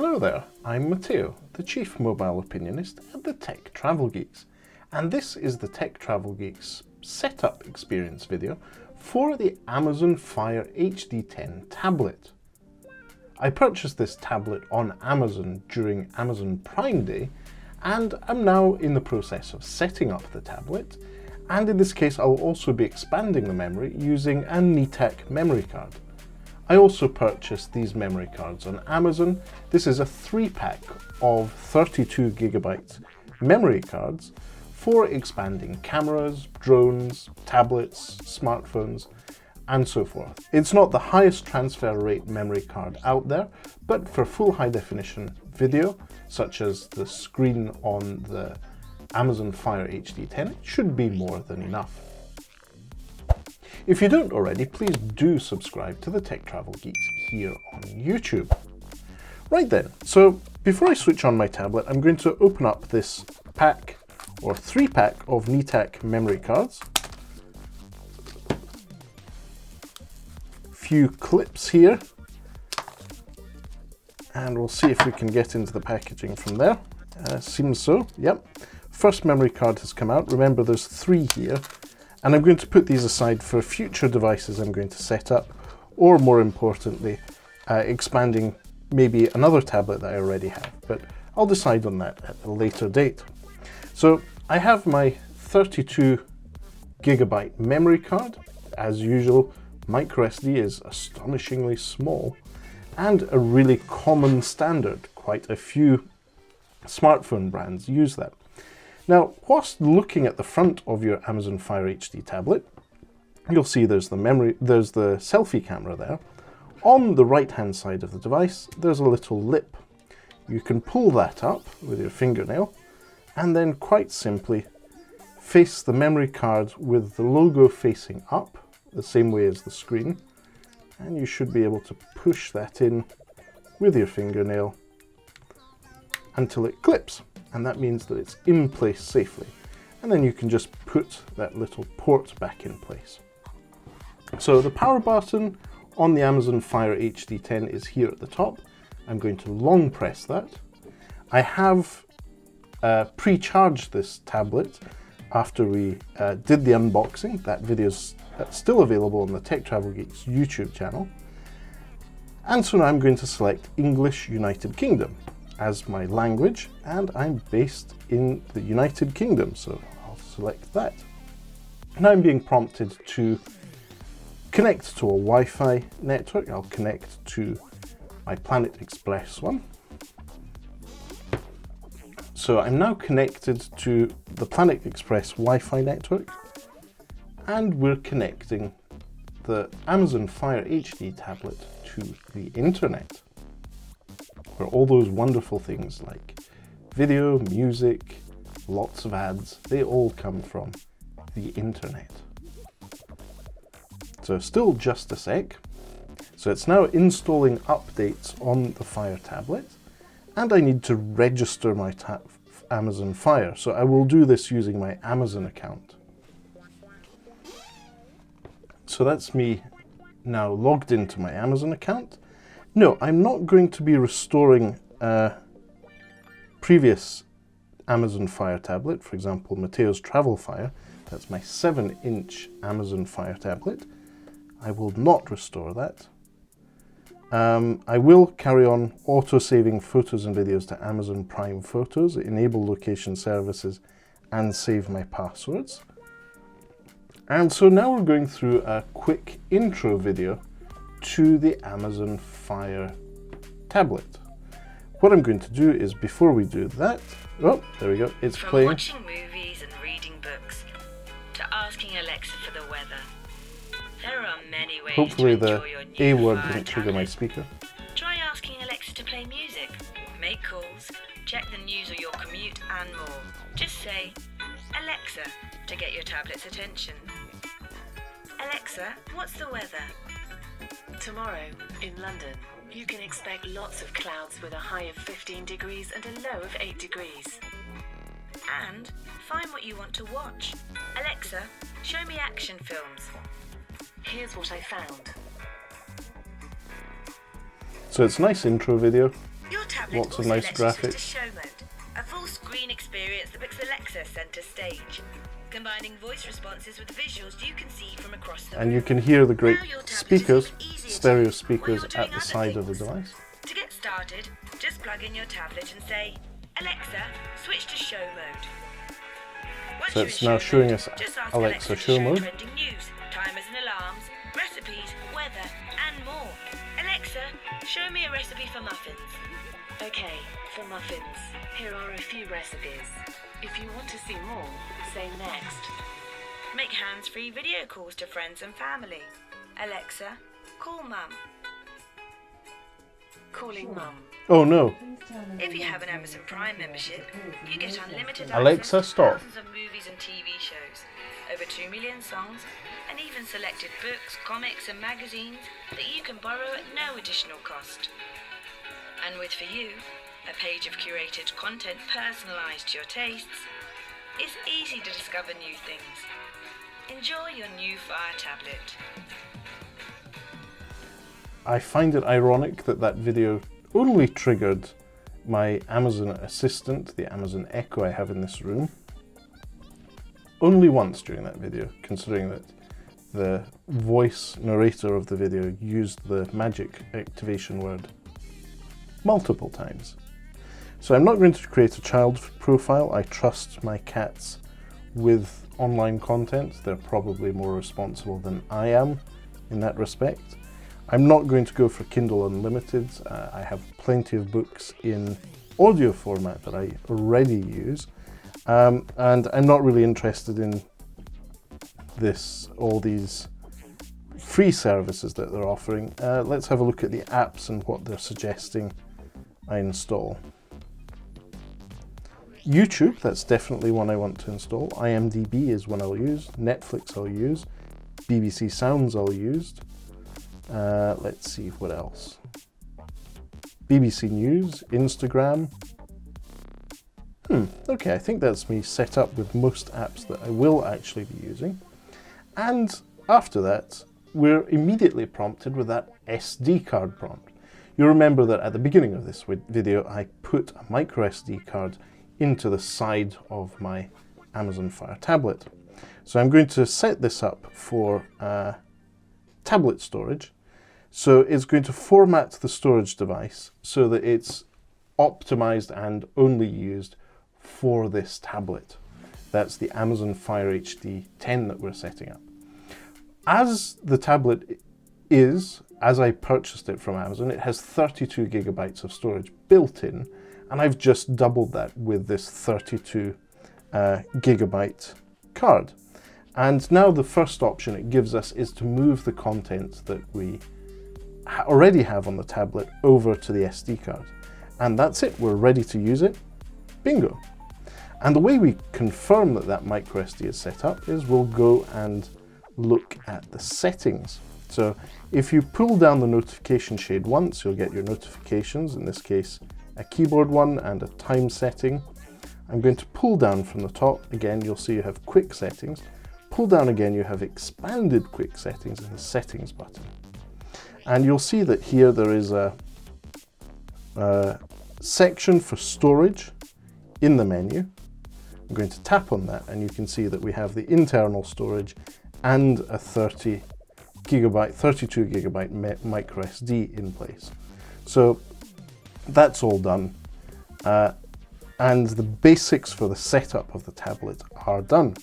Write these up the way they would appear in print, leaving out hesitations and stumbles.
Hello there, I'm Matteo, the Chief Mobile Opinionist at the Tech Travel Geeks, and this is the Tech Travel Geeks setup experience video for the Amazon Fire HD10 tablet. I purchased this tablet on Amazon during Amazon Prime Day, and I'm now in the process of setting up the tablet, and in this case I'll also be expanding the memory using a NTAC memory card. I also purchased these memory cards on Amazon. This is a 3-pack of 32GB memory cards for expanding cameras, drones, tablets, smartphones, and so forth. It's not the highest transfer rate memory card out there, but for full high definition video, such as the screen on the Amazon Fire HD10, it should be more than enough. If you don't already, please do subscribe to the Tech Travel Geeks here on YouTube. Right then, so before I switch on my tablet, I'm going to open up this pack, or 3-pack of NTAC memory cards. Few clips here, and we'll see if we can get into the packaging from there. Seems so, yep. First memory card has come out. Remember, there's 3 here. And I'm going to put these aside for future devices I'm going to set up, or more importantly, expanding maybe another tablet that I already have, but I'll decide on that at a later date. So I have my 32GB memory card. As usual, microSD is astonishingly small and a really common standard. Quite a few smartphone brands use that. Now, whilst looking at the front of your Amazon Fire HD tablet, you'll see there's the selfie camera there. On the right-hand side of the device, there's a little lip. You can pull that up with your fingernail, and then quite simply face the memory card with the logo facing up, the same way as the screen, and you should be able to push that in with your fingernail until it clips. And that means that it's in place safely. And then you can just put that little port back in place. So the power button on the Amazon Fire HD10 is here at the top. I'm going to long press that. I have pre-charged this tablet after we did the unboxing. That video's still available on the Tech Travel Geeks YouTube channel. And so now I'm going to select English United Kingdom as my language, and I'm based in the United Kingdom, so I'll select that. Now I'm being prompted to connect to a Wi-Fi network. I'll connect to my Planet Express one. So I'm now connected to the Planet Express Wi-Fi network, and we're connecting the Amazon Fire HD tablet to the internet, where all those wonderful things like video, music, lots of ads, they all come from the internet. So still just a sec. So it's now installing updates on the Fire tablet, and I need to register my Amazon Fire. So I will do this using my Amazon account. So that's me now logged into my Amazon account. No, I'm not going to be restoring a previous Amazon Fire tablet, for example, Matteo's Travel Fire. That's my 7-inch Amazon Fire tablet. I will not restore that. I will carry on auto-saving photos and videos to Amazon Prime Photos, enable location services, and save my passwords. And so now we're going through a quick intro video to the Amazon Fire tablet. What I'm going to do is, before we do that, oh, there we go, it's playing. From watching movies and reading books to asking Alexa for the weather, there are many ways Hopefully to the enjoy your new A word Fire didn't trigger my tablet. speaker. Try asking Alexa to play music, make calls, check the news or your commute, and more. Just say, Alexa, to get your tablet's attention. Alexa, what's the weather? Tomorrow, in London, you can expect lots of clouds with a high of 15 degrees and a low of 8 degrees. And find what you want to watch. Alexa, show me action films. Here's what I found. So it's a nice intro video. Your tablet Lots of also nice lets you switch to graphics. show mode, a full screen experience that puts Alexa center stage, combining voice responses with visuals you can see from across the room. And you can hear the great Now your tablet is speakers, even easier to stereo use while speakers you're doing at the other side of the things. device. To get started, just plug in your tablet and say, Alexa, switch to show mode. Once So you're it's in now show showing mode, us just ask Alexa to show mode. trending news, timers and alarms, recipes, weather, and more. Alexa, show me a recipe for muffins. Okay, for muffins, here are a few recipes. If you want to see more, say next. Make hands-free video calls to friends and family. Alexa, call Mum. Calling Mum. Oh no, If you have an Amazon Prime membership, you get unlimited Alexa, access to stop. thousands of movies and TV shows, over 2 million songs, and even selected books, comics and magazines that you can borrow at no additional cost. And with For You, a page of curated content personalised to your tastes, it's easy to discover new things. Enjoy your new Fire tablet. I find it ironic that that video only triggered my Amazon Assistant, the Amazon Echo I have in this room, only once during that video, considering that the voice narrator of the video used the magic activation word multiple times. So I'm not going to create a child profile. I trust my cats with online content. They're probably more responsible than I am in that respect. I'm not going to go for Kindle Unlimited. I have plenty of books in audio format that I already use. And I'm not really interested in all these free services that they're offering. Let's have a look at the apps and what they're suggesting I install. YouTube, that's definitely one I want to install. IMDb is one I'll use. Netflix I'll use. BBC Sounds I'll use. Let's see what else. BBC News, Instagram. Okay, I think that's me set up with most apps that I will actually be using. And after that, we're immediately prompted with that SD card prompt. You'll remember that at the beginning of this video, I put a microSD card into the side of my Amazon Fire tablet. So I'm going to set this up for tablet storage. So it's going to format the storage device so that it's optimized and only used for this tablet. That's the Amazon Fire HD 10 that we're setting up. As the tablet is, as I purchased it from Amazon, it has 32 gigabytes of storage built in, and I've just doubled that with this 32 gigabyte card. And now the first option it gives us is to move the content that we already have on the tablet over to the SD card. And that's it, we're ready to use it. Bingo. And the way we confirm that that microSD is set up is we'll go and look at the settings. So if you pull down the notification shade once, you'll get your notifications, in this case a keyboard one and a time setting. I'm going to pull down from the top. Again, you'll see you have quick settings. Pull down again, you have expanded quick settings in the settings button. And you'll see that here there is a section for storage in the menu. I'm going to tap on that and you can see that we have the internal storage and a 32 gigabyte microSD in place. So that's all done. And the basics for the setup of the tablet are done.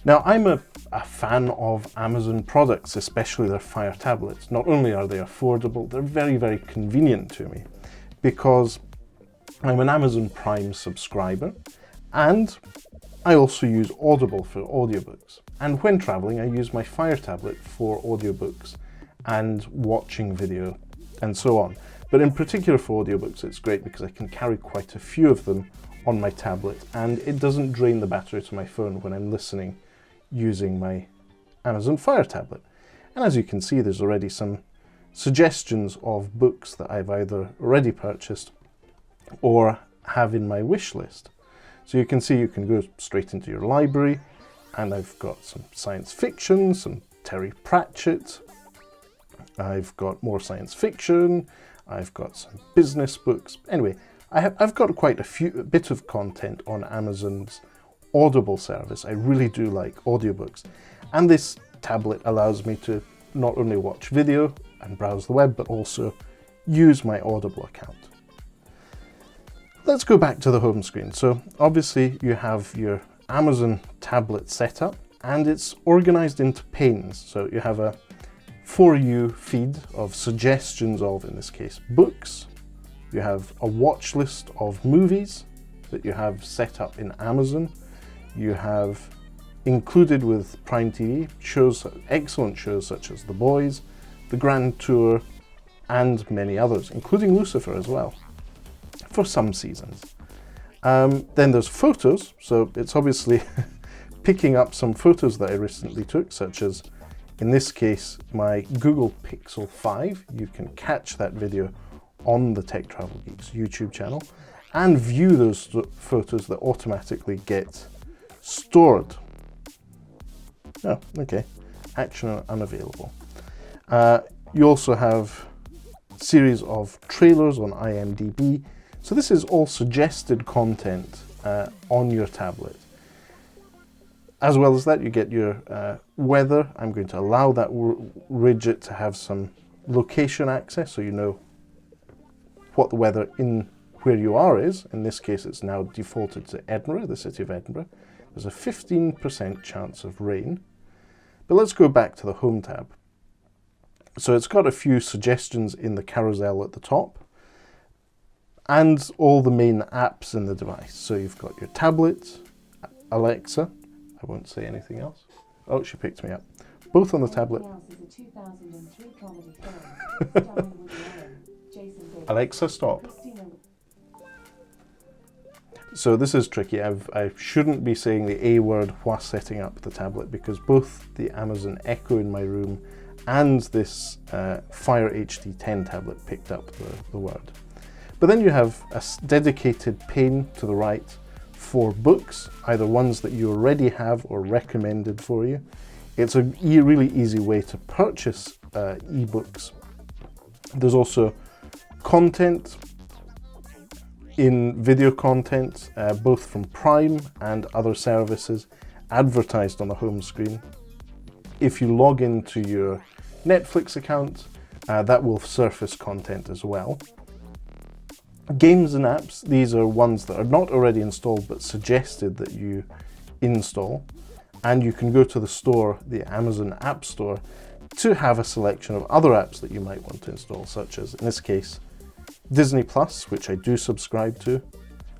Now, I'm a fan of Amazon products, especially their Fire tablets. Not only are they affordable, they're very, very convenient to me because I'm an Amazon Prime subscriber and I also use Audible for audiobooks. And when traveling, I use my Fire tablet for audiobooks and watching video and so on. But in particular for audiobooks, it's great because I can carry quite a few of them on my tablet and it doesn't drain the battery to my phone when I'm listening using my Amazon Fire tablet. And as you can see, there's already some suggestions of books that I've either already purchased or have in my wish list. So you can see you can go straight into your library, and I've got some science fiction, some Terry Pratchett, I've got more science fiction, I've got some business books. Anyway, I've got quite a bit of content on Amazon's Audible service. I really do like audiobooks. And this tablet allows me to not only watch video and browse the web, but also use my Audible account. Let's go back to the home screen. So obviously you have your Amazon tablet setup, and it's organized into panes. So you have a For You feed of suggestions of, in this case, books. You have a watch list of movies that you have set up in Amazon. You have included with Prime TV shows, excellent shows such as The Boys, The Grand Tour, and many others, including Lucifer as well, for some seasons. Then there's photos, so it's obviously picking up some photos that I recently took, such as, in this case, my Google Pixel 5. You can catch that video on the Tech Travel Geeks YouTube channel and view those photos that automatically get stored. Oh, okay. Action unavailable. You also have a series of trailers on IMDb. So this is all suggested content on your tablet. As well as that, you get your weather. I'm going to allow that widget to have some location access, so you know what the weather in where you are is. In this case, it's now defaulted to Edinburgh, the city of Edinburgh. There's a 15% chance of rain. But let's go back to the Home tab. So it's got a few suggestions in the carousel at the top, and all the main apps in the device. So you've got your tablet, Alexa. I won't say anything else. Oh, she picked me up. Both on the tablet. Alexa, stop. So this is tricky. I shouldn't be saying the A word while setting up the tablet, because both the Amazon Echo in my room and this Fire HD 10 tablet picked up the word. But then you have a dedicated pane to the right for books, either ones that you already have or recommended for you. It's a really easy way to purchase ebooks. There's also content, in video content, both from Prime and other services, advertised on the home screen. If you log into your Netflix account, that will surface content as well. Games and apps, these are ones that are not already installed but suggested that you install. And you can go to the store, the Amazon App Store, to have a selection of other apps that you might want to install, such as, in this case, Disney Plus, which I do subscribe to.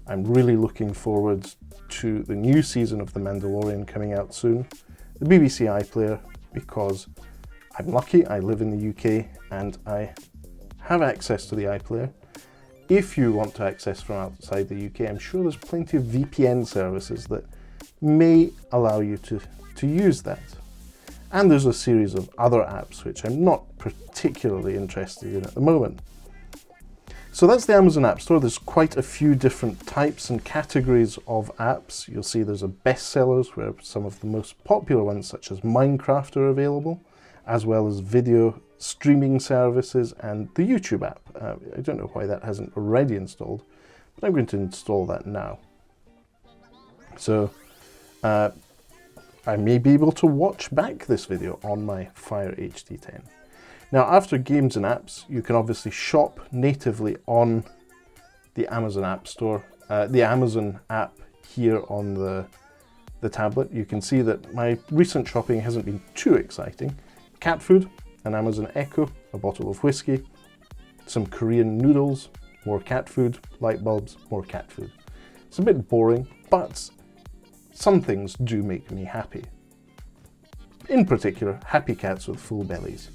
I'm really looking forward to the new season of The Mandalorian coming out soon. The BBC iPlayer, because I'm lucky, I live in the UK and I have access to the iPlayer. If you want to access from outside the UK, I'm sure there's plenty of VPN services that may allow you to use that. And there's a series of other apps which I'm not particularly interested in at the moment. So that's the Amazon App Store. There's quite a few different types and categories of apps. You'll see there's a bestsellers where some of the most popular ones, such as Minecraft, are available, as well as video streaming services and the YouTube app. I don't know why that hasn't already installed, but I'm going to install that now. So I may be able to watch back this video on my Fire HD 10. Now, after games and apps, you can obviously shop natively on the Amazon App Store, the Amazon app here on the tablet. You can see that my recent shopping hasn't been too exciting. Cat food, an Amazon Echo, a bottle of whiskey, some Korean noodles, more cat food, light bulbs, more cat food. It's a bit boring, but some things do make me happy. In particular, happy cats with full bellies.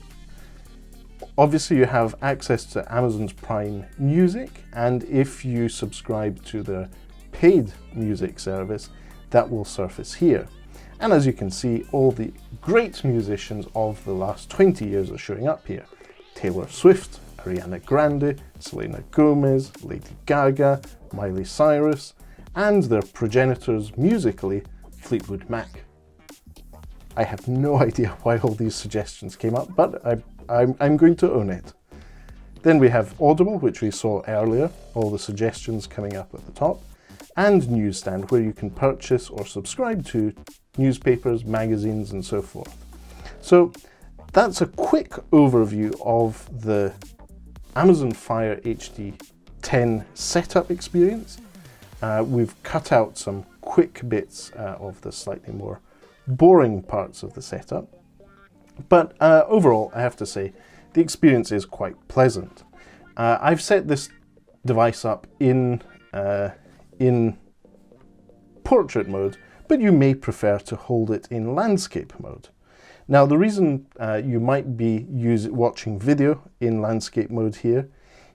Obviously, you have access to Amazon's Prime Music, and if you subscribe to their paid music service, that will surface here. And as you can see, all the great musicians of the last 20 years are showing up here. Taylor Swift, Ariana Grande, Selena Gomez, Lady Gaga, Miley Cyrus, and their progenitors musically, Fleetwood Mac. I have no idea why all these suggestions came up, but I'm going to own it. Then we have Audible, which we saw earlier, all the suggestions coming up at the top, and Newsstand, where you can purchase or subscribe to newspapers, magazines, and so forth. So that's a quick overview of the Amazon Fire HD 10 setup experience. We've cut out some quick bits of the slightly more boring parts of the setup. But overall, I have to say, the experience is quite pleasant. I've set this device up in portrait mode, but you may prefer to hold it in landscape mode. Now, the reason you might be watching video in landscape mode here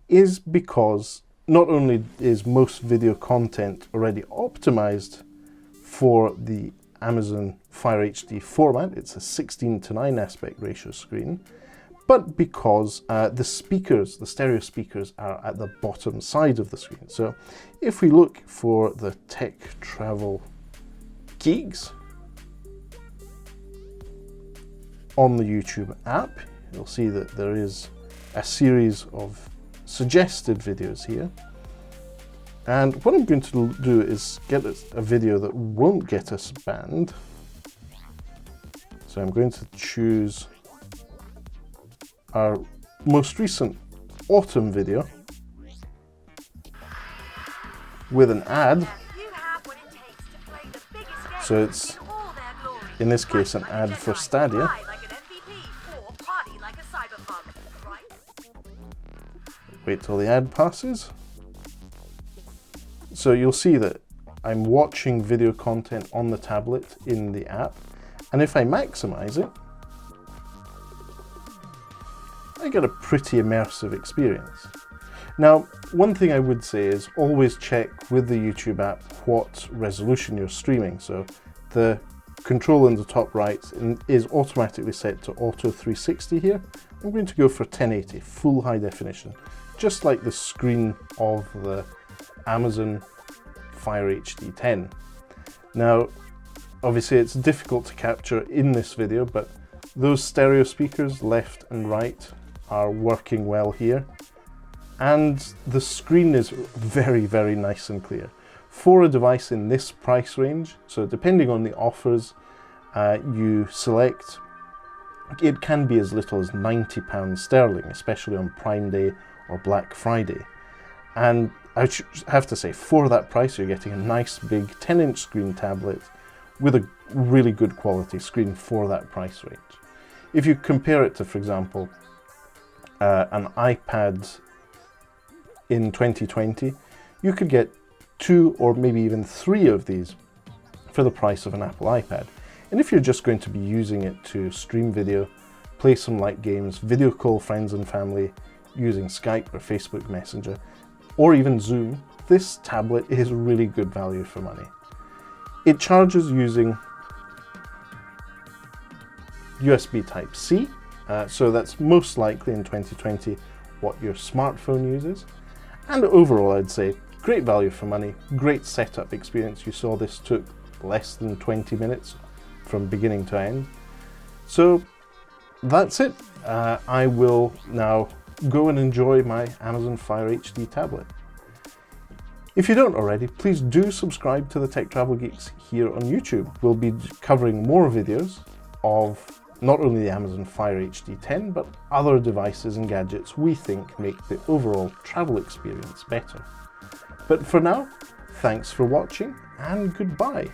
is because not only is most video content already optimized for the Amazon Fire HD format, it's a 16:9 aspect ratio screen, but because the speakers, the stereo speakers, are at the bottom side of the screen. So if we look for the Tech Travel Geeks on the YouTube app, you'll see that there is a series of suggested videos here. And what I'm going to do is get a video that won't get us banned. So I'm going to choose our most recent autumn video with an ad. So it's, in this case, an ad for Stadia. Wait till the ad passes. So you'll see that I'm watching video content on the tablet in the app, and if I maximize it, I get a pretty immersive experience. Now, one thing I would say is always check with the YouTube app what resolution you're streaming. So the control in the top right is automatically set to Auto 360 here. I'm going to go for 1080, full high definition, just like the screen of the Amazon Fire HD 10. Now, obviously it's difficult to capture in this video, but those stereo speakers left and right are working well here. And the screen is very, very nice and clear. For a device in this price range, so depending on the offers you select, it can be as little as £90 sterling, especially on Prime Day or Black Friday. And I have to say, for that price, you're getting a nice big 10-inch screen tablet with a really good quality screen for that price range. If you compare it to, for example, an iPad in 2020, you could get 2 or maybe even 3 of these for the price of an Apple iPad. And if you're just going to be using it to stream video, play some light games, video call friends and family using Skype or Facebook Messenger, or even Zoom, this tablet is really good value for money. It charges using USB Type-C, so that's most likely in 2020 what your smartphone uses. And overall, I'd say great value for money, great setup experience. You saw this took less than 20 minutes from beginning to end. So that's it. I will now go and enjoy my Amazon Fire HD tablet. If you don't already, please do subscribe to the Tech Travel Geeks here on YouTube. We'll be covering more videos of not only the Amazon Fire HD 10, but other devices and gadgets we think make the overall travel experience better. But for now, thanks for watching and goodbye.